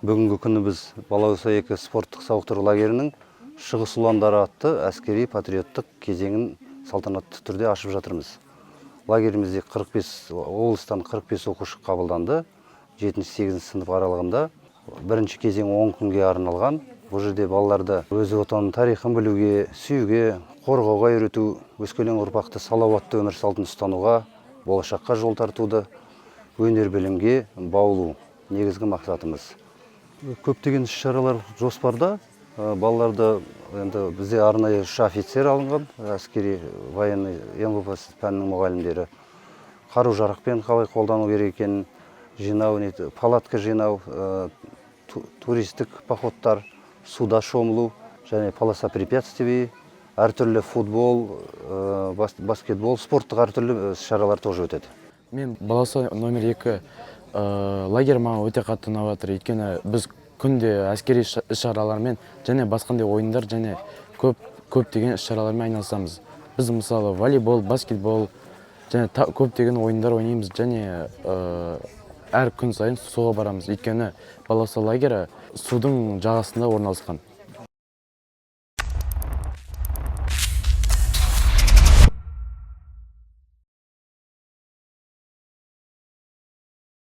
Бүгінгі күні біз Балауса 2 спорттық сауықтыру лагерінің шығыс ұландары атты әскери патриоттық кезеңін салтанатты түрде ашып жатырмыз. Лагерімізде облыстан 45 оқушы қабылданды. 7-8 сынып аралығында бірінші кезең 10 күнге арналған. Бұл жерде балаларды өз отанының тарихын білуге, сүюге, қорғауға үйрету, өскелең ұрпақты салауатты өмір салтын ұстануға, болашаққа жол тартуды, өнер білімге баулу негізгі мақсатымыз. Көптеген іс-шаралар жоспарда. Балаларды енді бізде арнайы 3 офицер алынған, әскери военный МВП пәнінің мұғалімдері. Қару-жарақпен қалай қолдану керек екенін жинау, палатка жинау, туристік походтар, суда шомылу және полоса препятствий, әртүрлі футбол, баскетбол, спорттық әртүрлі іс-шаралар тоже өтеді. Мен Балауса номер 2 лагерь маған өте қатты ұнап жатыр. Өйткені біз күнде әскери іс-шаралармен және басқандай ойындар және көптеген іс-шаралармен айналысамыз. Біз мысалы волейбол, баскетбол және көптеген ойындар ойнаймыз және әр күн сайын суға барамыз. Өйткені Балауса лагері судың жағасында орналасқан.